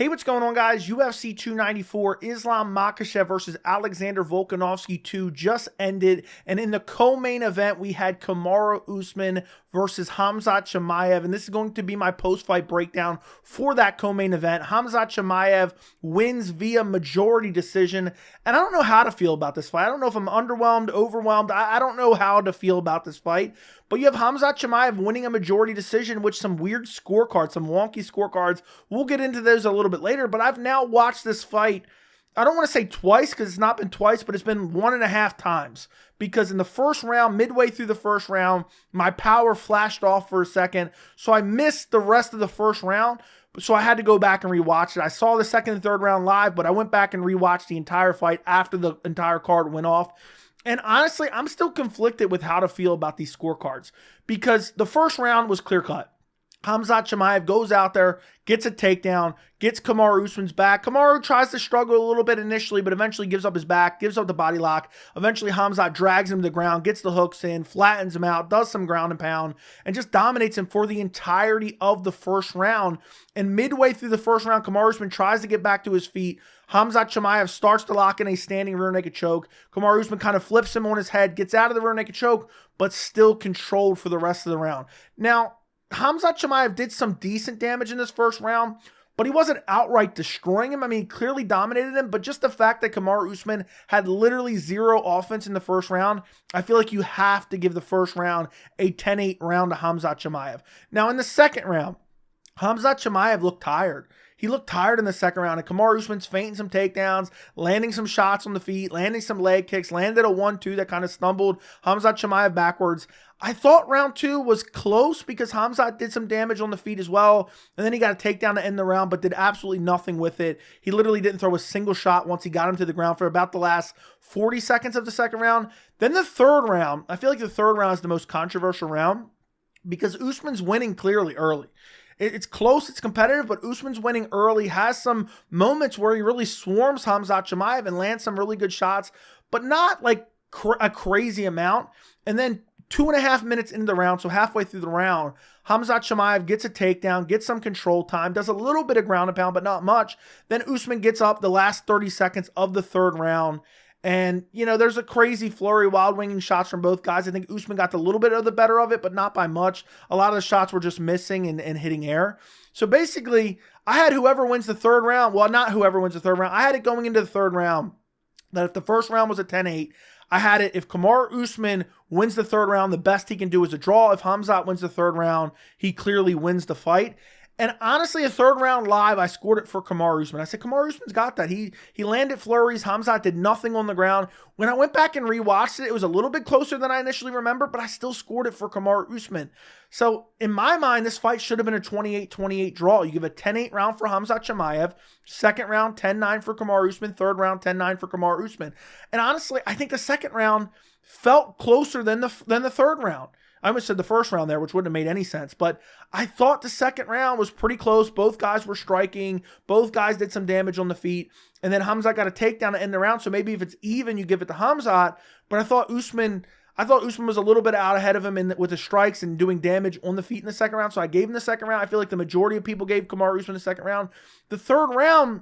Hey, what's going on, guys? UFC 294, Islam Makhachev versus Alexander Volkanovski 2 just ended. And in the co-main event, we had Kamaru Usman versus Khamzat Chimaev. And this is going to be my post-fight breakdown for that co-main event. Khamzat Chimaev wins via majority decision. And I don't know how to feel about this fight. I don't know if I'm underwhelmed, overwhelmed. I don't know how to feel about this fight. But you have Khamzat Chimaev winning a majority decision with some weird scorecards, some wonky scorecards. We'll get into those a little bit later, but I've now watched this fight, I don't want to say twice because it's not been twice, but it's been 1.5 times. Because in the first round, midway through the first round, my power flashed off for a second, so I missed the rest of the first round. So I had to go back and rewatch it. I saw the second and third round live, but I went back and rewatched the entire fight after the entire card went off. And honestly, I'm still conflicted with how to feel about these scorecards because the first round was clear-cut. Khamzat Chimaev goes out there, gets a takedown, gets Kamaru Usman's back. Kamaru tries to struggle a little bit initially, but eventually gives up his back, gives up the body lock. Eventually, Khamzat drags him to the ground, gets the hooks in, flattens him out, does some ground and pound, and just dominates him for the entirety of the first round. And midway through the first round, Kamaru Usman tries to get back to his feet. Khamzat Chimaev starts to lock in a standing rear naked choke. Kamaru Usman kind of flips him on his head, gets out of the rear naked choke, but still controlled for the rest of the round. Now, Khamzat Chimaev did some decent damage in this first round, but he wasn't outright destroying him. I mean, he clearly dominated him, but just the fact that Kamaru Usman had literally zero offense in the first round, I feel like you have to give the first round a 10-8 round to Khamzat Chimaev. Now, in the second round, Khamzat Chimaev looked tired. He looked tired in the second round, and Kamaru Usman's feinting some takedowns, landing some shots on the feet, landing some leg kicks, landed a 1-2 that kind of stumbled Khamzat Chimaev backwards. I thought round 2 was close because Khamzat did some damage on the feet as well, and then he got a takedown to end the round, but did absolutely nothing with it. He literally didn't throw a single shot once he got him to the ground for about the last 40 seconds of the second round. Then the third round, I feel like the third round is the most controversial round because Usman's winning clearly early. It's close, it's competitive, but Usman's winning early, has some moments where he really swarms Khamzat Chimaev and lands some really good shots, but not like a crazy amount. And then 2.5 minutes into the round, so halfway through the round, Khamzat Chimaev gets a takedown, gets some control time, does a little bit of ground and pound, but not much. Then Usman gets up the last 30 seconds of the third round. And, you know, there's a crazy flurry, wild-winging shots from both guys. I think Usman got a little bit of the better of it, but not by much. A lot of the shots were just missing and hitting air. So basically, I had whoever wins the third round, well, not whoever wins the third round. I had it going into the third round that if the first round was a 10-8, I had it if Kamaru Usman wins the third round, the best he can do is a draw. If Khamzat wins the third round, he clearly wins the fight. And honestly, a third round live, I scored it for Kamaru Usman. I said, Kamaru Usman's got that. He landed flurries. Khamzat did nothing on the ground. When I went back and rewatched it, it was a little bit closer than I initially remembered, but I still scored it for Kamaru Usman. So in my mind, this fight should have been a 28-28 draw. You give a 10-8 round for Khamzat Chimaev, second round 10-9 for Kamaru Usman, third round 10-9 for Kamaru Usman. And honestly, I think the second round felt closer than the third round. I almost said the first round there, which wouldn't have made any sense. But I thought the second round was pretty close. Both guys were striking. Both guys did some damage on the feet. And then Khamzat got a takedown to end the round. So maybe if it's even, you give it to Khamzat. But I thought Usman was a little bit out ahead of him with the strikes and doing damage on the feet in the second round. So I gave him the second round. I feel like the majority of people gave Kamaru Usman the second round. The third round,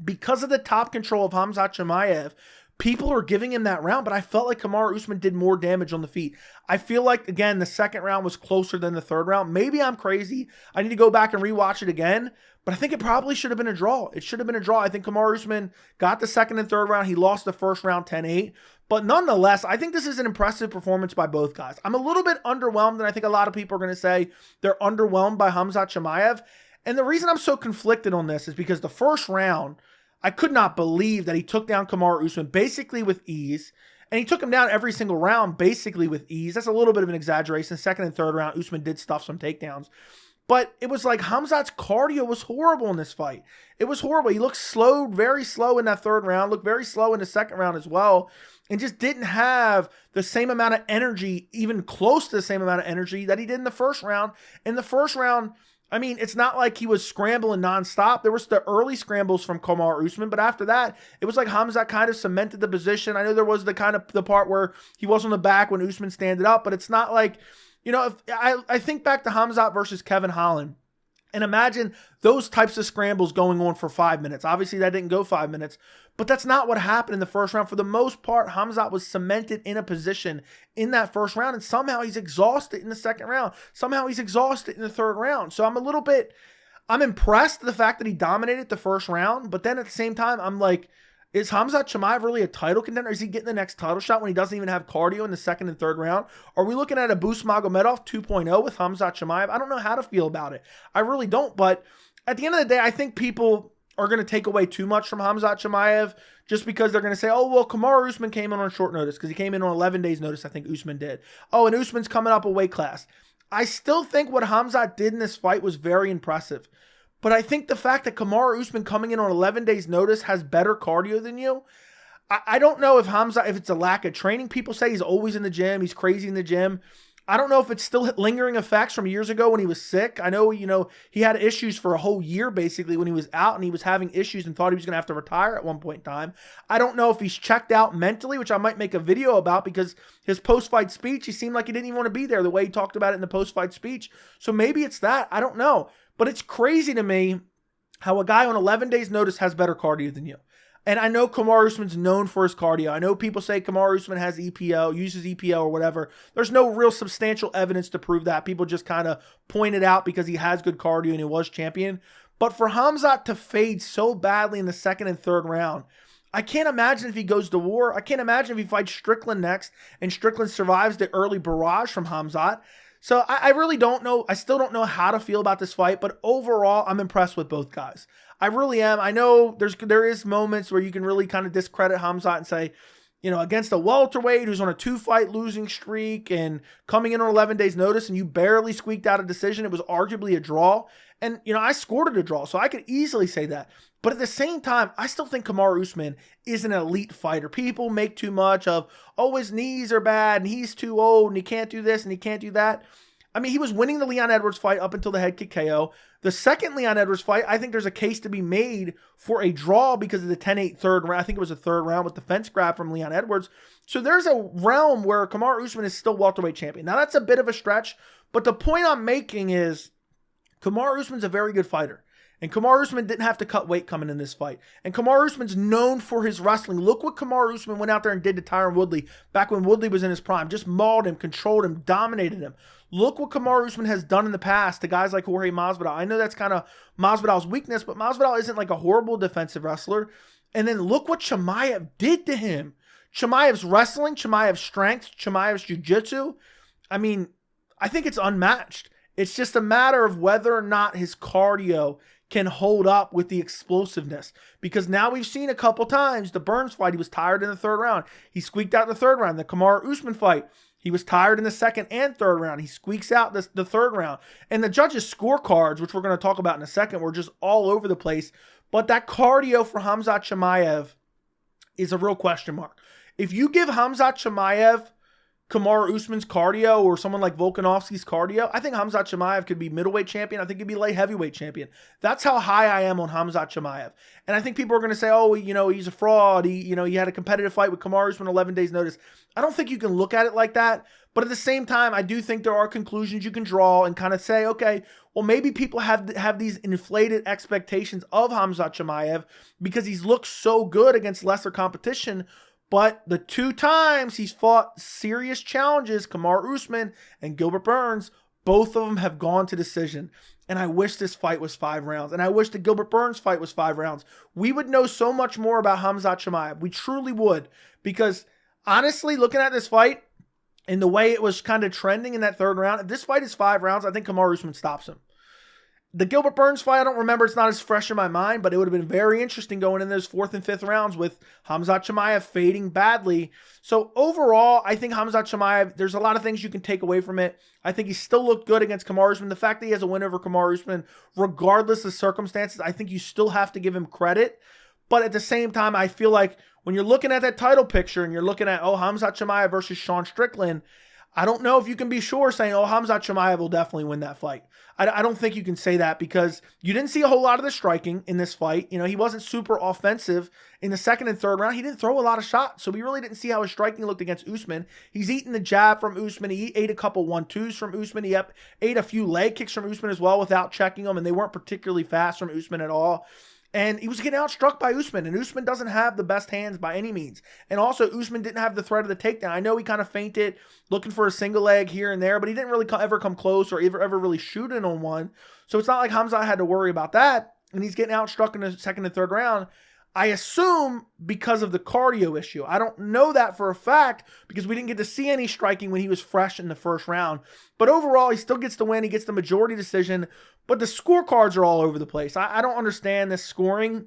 because of the top control of Khamzat Chimaev, people are giving him that round, but I felt like Kamaru Usman did more damage on the feet. I feel like, again, the second round was closer than the third round. Maybe I'm crazy. I need to go back and rewatch it again, but I think it probably should have been a draw. It should have been a draw. I think Kamaru Usman got the second and third round. He lost the first round 10-8. But nonetheless, I think this is an impressive performance by both guys. I'm a little bit underwhelmed, and I think a lot of people are going to say they're underwhelmed by Khamzat Chimaev. And the reason I'm so conflicted on this is because the first round, I could not believe that he took down Kamaru Usman basically with ease. And he took him down every single round basically with ease. That's a little bit of an exaggeration. Second and third round, Usman did stuff some takedowns. But it was like Khamzat's cardio was horrible in this fight. It was horrible. He looked slow, very slow in that third round. Looked very slow in the second round as well. And just didn't have the same amount of energy, even close to the same amount of energy that he did in the first round. In the first round, I mean, it's not like he was scrambling nonstop. There was the early scrambles from Kamaru Usman, but after that, it was like Khamzat kind of cemented the position. I know there was the part where he was on the back when Usman standed up, but it's not like, you know, if I think back to Khamzat versus Kevin Holland. And imagine those types of scrambles going on for 5 minutes. Obviously, that didn't go 5 minutes, but that's not what happened in the first round. For the most part, Khamzat was cemented in a position in that first round, and somehow he's exhausted in the second round. Somehow he's exhausted in the third round. So I'm impressed with the fact that he dominated the first round, but then at the same time, I'm like, is Khamzat Chimaev really a title contender? Is he getting the next title shot when he doesn't even have cardio in the second and third round? Are we looking at a Boost Magomedov 2.0 with Khamzat Chimaev? I don't know how to feel about it. I really don't, but at the end of the day, I think people are going to take away too much from Khamzat Chimaev just because they're going to say, oh, well, Kamaru Usman came in on short notice because he came in on 11 days notice, I think Usman did. Oh, and Usman's coming up a weight class. I still think what Khamzat did in this fight was very impressive. But I think the fact that Kamaru Usman coming in on 11 days notice has better cardio than you, I don't know if Khamzat, if it's a lack of training. People say he's always in the gym. He's crazy in the gym. I don't know if it's still lingering effects from years ago when he was sick. I know, he had issues for a whole year basically when he was out, and he was having issues and thought he was going to have to retire at one point in time. I don't know if he's checked out mentally, which I might make a video about, because his post-fight speech, he seemed like he didn't even want to be there the way he talked about it in the post-fight speech. So maybe it's that. I don't know. But it's crazy to me how a guy on 11 days notice has better cardio than you. And I know Kamaru Usman's known for his cardio. I know people say Kamaru Usman has EPO, uses EPO or whatever. There's no real substantial evidence to prove that. People just kind of point it out because he has good cardio and he was champion. But for Khamzat to fade so badly in the second and third round, I can't imagine if he goes to war. I can't imagine if he fights Strickland next and Strickland survives the early barrage from Khamzat. So I really don't know. I still don't know how to feel about this fight, but overall, I'm impressed with both guys. I really am. I know there is moments where you can really kind of discredit Khamzat and say, against a welterweight who's on a 2-fight losing streak and coming in on 11 days notice and you barely squeaked out a decision. It was arguably a draw. And, I scored it a draw, so I could easily say that. But at the same time, I still think Kamaru Usman is an elite fighter. People make too much of, oh, his knees are bad and he's too old and he can't do this and he can't do that. I mean, he was winning the Leon Edwards fight up until the head kick KO. The second Leon Edwards fight, I think there's a case to be made for a draw because of the 10-8 third round. I think it was a third round with the fence grab from Leon Edwards. So there's a realm where Kamaru Usman is still welterweight champion. Now, that's a bit of a stretch, but the point I'm making is Kamaru Usman's a very good fighter. And Kamaru Usman didn't have to cut weight coming in this fight. And Kamaru Usman's known for his wrestling. Look what Kamaru Usman went out there and did to Tyron Woodley back when Woodley was in his prime. Just mauled him, controlled him, dominated him. Look what Kamaru Usman has done in the past to guys like Jorge Masvidal. I know that's kind of Masvidal's weakness, but Masvidal isn't like a horrible defensive wrestler. And then look what Chimaev did to him. Chimaev's wrestling, Chimaev's strength, Chimaev's jiu-jitsu. I mean, I think it's unmatched. It's just a matter of whether or not his cardio can hold up with the explosiveness. Because now we've seen a couple times, the Burns fight, he was tired in the third round. He squeaked out the third round. The Kamaru Usman fight, he was tired in the second and third round. He squeaks out the third round. And the judges' scorecards, which we're going to talk about in a second, were just all over the place. But that cardio for Khamzat Chimaev is a real question mark. If you give Khamzat Chimaev Kamaru Usman's cardio or someone like Volkanovski's cardio, I think Khamzat Chimaev could be middleweight champion. I think he'd be light heavyweight champion. That's how high I am on Khamzat Chimaev. And I think people are going to say, oh, he's a fraud. He had a competitive fight with Kamaru Usman 11 days notice. I don't think you can look at it like that. But at the same time, I do think there are conclusions you can draw and kind of say, okay, well, maybe people have these inflated expectations of Khamzat Chimaev because he's looked so good against lesser competition. But the 2 times he's fought serious challenges, Kamaru Usman and Gilbert Burns, both of them have gone to decision. And I wish this fight was 5 rounds. And I wish the Gilbert Burns fight was 5 rounds. We would know so much more about Khamzat Chimaev. We truly would. Because honestly, looking at this fight and the way it was kind of trending in that third round, if this fight is 5 rounds, I think Kamaru Usman stops him. The Gilbert Burns fight, I don't remember. It's not as fresh in my mind, but it would have been very interesting going in those 4th and 5th rounds with Khamzat Chimaev fading badly. So overall, I think Khamzat Chimaev, there's a lot of things you can take away from it. I think he still looked good against Kamaru Usman. The fact that he has a win over Kamaru Usman, regardless of circumstances, I think you still have to give him credit. But at the same time, I feel like when you're looking at that title picture and you're looking at, Khamzat Chimaev versus Sean Strickland, I don't know if you can be sure saying, oh, Khamzat Chimaev will definitely win that fight. I don't think you can say that because you didn't see a whole lot of the striking in this fight. You know, he wasn't super offensive in the second and third round. He didn't throw a lot of shots, so we really didn't see how his striking looked against Usman. He's eaten the jab from Usman. He ate a couple 1-2s from Usman. He ate a few leg kicks from Usman as well without checking them, and they weren't particularly fast from Usman at all. And he was getting outstruck by Usman, and Usman doesn't have the best hands by any means. And also, Usman didn't have the threat of the takedown. I know he kind of feinted, looking for a single leg here and there, but he didn't really ever come close or ever really shoot in on one. So it's not like Khamzat had to worry about that, and he's getting outstruck in the second and third round. I assume because of the cardio issue. I don't know that for a fact because we didn't get to see any striking when he was fresh in the first round. But overall, he still gets the win. He gets the majority decision. But the scorecards are all over the place. I don't understand this scoring.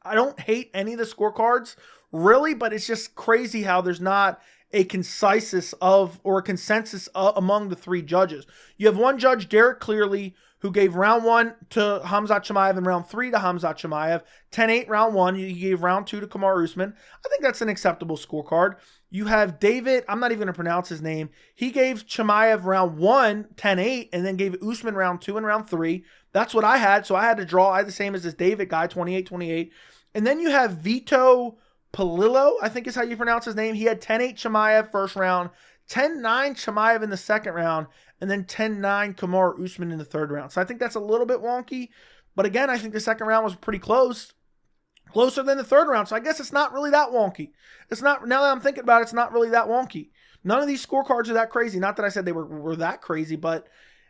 I don't hate any of the scorecards, really, but it's just crazy how there's not a consensus among the three judges. You have one judge, Derek Clearly, who gave round 1 to Khamzat Chimaev and round 3 to Khamzat Chimaev. 10-8 round 1. He gave round 2 to Kamaru Usman. I think that's an acceptable scorecard. You have David, I'm not even going to pronounce his name. He gave Chimaev round 1, 10-8, and then gave Usman round 2 and round 3. That's what I had, so I had to draw. I had the same as this David guy, 28-28. And then you have Vito Palillo, I think is how you pronounce his name. He had 10-8 Chimaev first round, 10-9 Chimaev in the second round, and then 10-9 Kamaru Usman in the third round. So I think that's a little bit wonky. But again, I think the second round was pretty close. Closer than the third round. So I guess it's not really that wonky. It's not, now that I'm thinking about it, it's not really that wonky. None of these scorecards are that crazy. Not that I said they were that crazy, but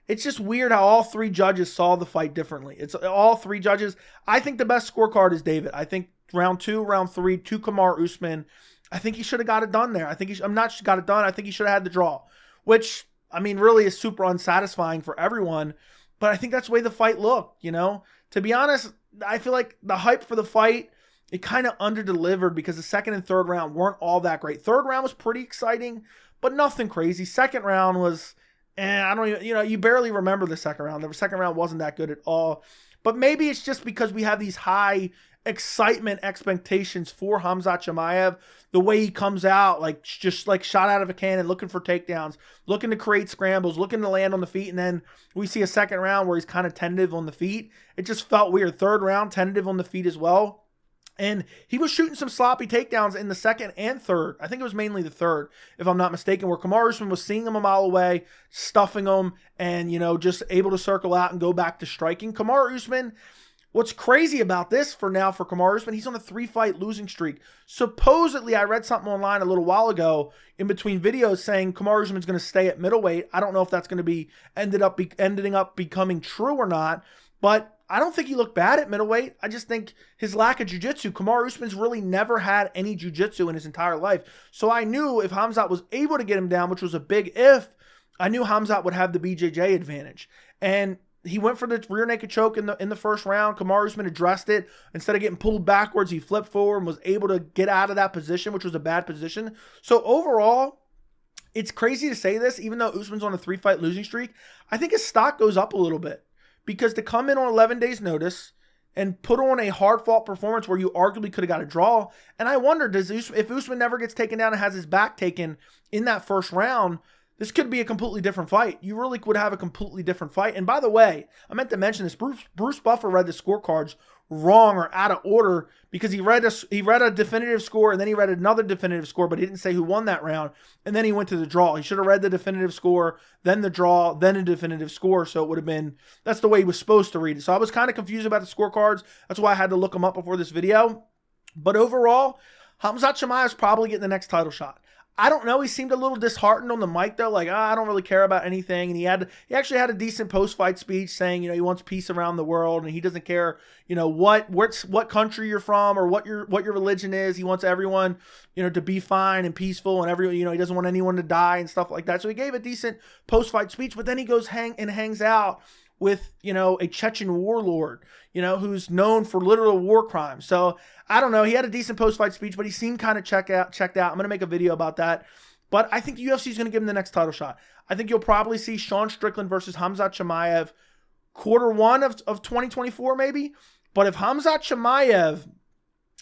it's just weird how all three judges saw the fight differently. It's all three judges. I think the best scorecard is David. I think round 2, round 3, to Kamaru Usman. I think he should have got it done there. I think I'm not got it done. I think he should have had the draw, which, I mean, really is super unsatisfying for everyone. But I think that's the way the fight looked, you know? To be honest, I feel like the hype for the fight, it kind of under-delivered because the second and third round weren't all that great. Third round was pretty exciting, but nothing crazy. Second round was, I don't even, you barely remember the second round. The second round wasn't that good at all. But maybe it's just because we have these high excitement expectations for Khamzat Chimaev, the way he comes out, like just like shot out of a cannon, looking for takedowns, looking to create scrambles, looking to land on the feet, and then we see a second round where he's kind of tentative on the feet. It just felt weird. Third round, tentative on the feet as well. And he was shooting some sloppy takedowns in the second and third. I think it was mainly the third, if I'm not mistaken, where Kamaru Usman was seeing him a mile away, stuffing him, and, just able to circle out and go back to striking. Kamaru Usman, what's crazy about this for Kamaru Usman, he's on a 3-fight losing streak. Supposedly, I read something online a little while ago in between videos saying Kamaru Usman's going to stay at middleweight. I don't know if that's going to be ending up becoming true or not, but I don't think he looked bad at middleweight. I just think his lack of jiu-jitsu. Kamaru Usman's really never had any jiu-jitsu in his entire life. So I knew if Khamzat was able to get him down, which was a big if, I knew Khamzat would have the BJJ advantage. And he went for the rear naked choke in the first round. Kamaru Usman addressed it. Instead of getting pulled backwards, he flipped forward and was able to get out of that position, which was a bad position. So overall, it's crazy to say this, even though Usman's on a 3-fight losing streak, I think his stock goes up a little bit. Because to come in on 11 days notice and put on a hard-fought performance where you arguably could have got a draw, and I wonder, if Usman never gets taken down and has his back taken in that first round, this could be a completely different fight. You really would have a completely different fight. And by the way, I meant to mention this. Bruce Buffer read the scorecards wrong or out of order because he read a definitive score and then he read another definitive score, but he didn't say who won that round. And then he went to the draw. He should have read the definitive score, then the draw, then a definitive score. So it would have been, that's the way he was supposed to read it. So I was kind of confused about the scorecards. That's why I had to look them up before this video. But overall, Khamzat Chimaev is probably getting the next title shot. I don't know. He seemed a little disheartened on the mic, though. Like, I don't really care about anything. And he actually had a decent post-fight speech saying, he wants peace around the world and he doesn't care, what country you're from or what your religion is. He wants everyone, to be fine and peaceful and he doesn't want anyone to die and stuff like that. So he gave a decent post-fight speech, but then he goes hangs out with, a Chechen warlord, who's known for literal war crimes. So I don't know. He had a decent post-fight speech, but he seemed kind of checked out. I'm going to make a video about that. But I think the UFC is going to give him the next title shot. I think you'll probably see Sean Strickland versus Khamzat Chimaev Q1 of 2024 maybe. But if Khamzat Chimaev,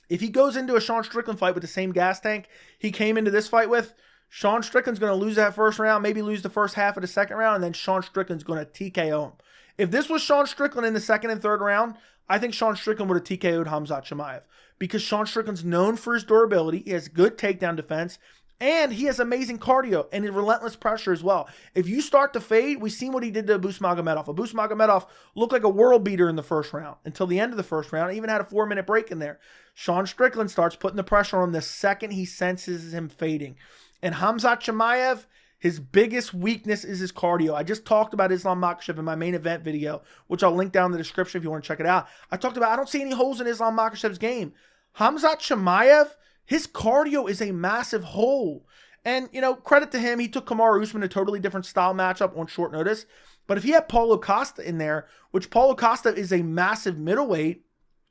if he goes into a Sean Strickland fight with the same gas tank he came into this fight with, Sean Strickland's going to lose that first round, maybe lose the first half of the second round, and then Sean Strickland's going to TKO him. If this was Sean Strickland in the second and third round, I think Sean Strickland would have TKO'd Khamzat Chimaev, because Sean Strickland's known for his durability. He has good takedown defense, and he has amazing cardio and relentless pressure as well. If you start to fade, we've seen what he did to Abus Magomedov. Abus Magomedov looked like a world beater in the first round until the end of the first round. Even had a 4-minute break in there. Sean Strickland starts putting the pressure on him the second he senses him fading. And Khamzat Chimaev, his biggest weakness is his cardio. I just talked about Islam Makhachev in my main event video, which I'll link down in the description if you want to check it out. I talked about I don't see any holes in Islam Makhachev's game. Khamzat Chimaev, his cardio is a massive hole. And, you know, credit to him, he took Kamaru Usman, a totally different style matchup on short notice. But if he had Paulo Costa in there, which Paulo Costa is a massive middleweight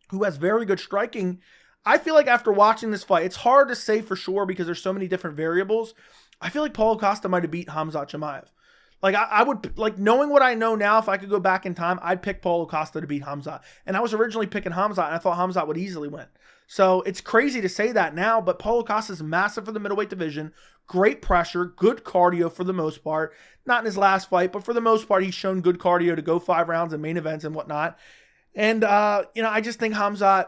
who has very good striking, I feel like after watching this fight, it's hard to say for sure because there's so many different variables. I feel like Paulo Costa might have beat Khamzat Chimaev. Like, I would, like, knowing what I know now, if I could go back in time, I'd pick Paulo Costa to beat Khamzat. And I was originally picking Khamzat, and I thought Khamzat would easily win. So it's crazy to say that now, but Paulo Costa is massive for the middleweight division. Great pressure, good cardio for the most part. Not in his last fight, but for the most part, he's shown good cardio to go 5 rounds in main events and whatnot. And, you know, I just think Khamzat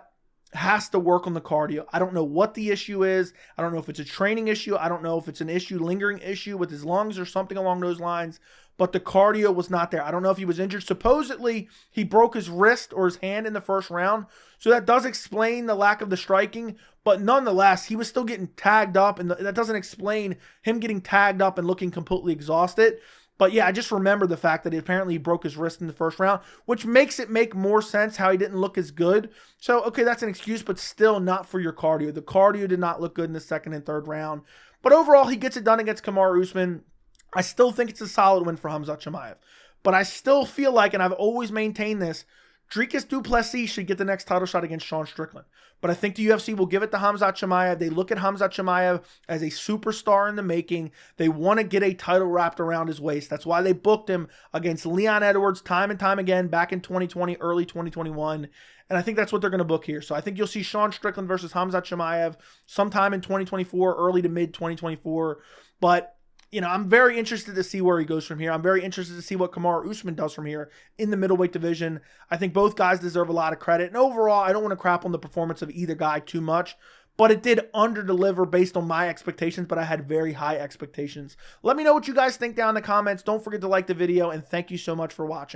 has to work on the cardio. I don't know what the issue is. I don't know if it's a training issue. I don't know if it's an issue, lingering issue with his lungs or something along those lines, but the cardio was not there. I don't know if he was injured. Supposedly, he broke his wrist or his hand in the first round, so that does explain the lack of the striking, but nonetheless, he was still getting tagged up, and that doesn't explain him getting tagged up and looking completely exhausted. But yeah, I just remember the fact that he broke his wrist in the first round, which makes it make more sense how he didn't look as good. So, okay, that's an excuse, but still not for your cardio. The cardio did not look good in the second and third round. But overall, he gets it done against Kamaru Usman. I still think it's a solid win for Khamzat Chimaev. But I still feel like, and I've always maintained this, Dricus du Plessis should get the next title shot against Sean Strickland. But I think the UFC will give it to Khamzat Chimaev. They look at Khamzat Chimaev as a superstar in the making. They want to get a title wrapped around his waist. That's why they booked him against Leon Edwards time and time again back in 2020, early 2021. And I think that's what they're going to book here. So I think you'll see Sean Strickland versus Khamzat Chimaev sometime in 2024, early to mid 2024. But you know, I'm very interested to see where he goes from here. I'm very interested to see what Kamaru Usman does from here in the middleweight division. I think both guys deserve a lot of credit. And overall, I don't want to crap on the performance of either guy too much, but it did under-deliver based on my expectations, but I had very high expectations. Let me know what you guys think down in the comments. Don't forget to like the video, and thank you so much for watching.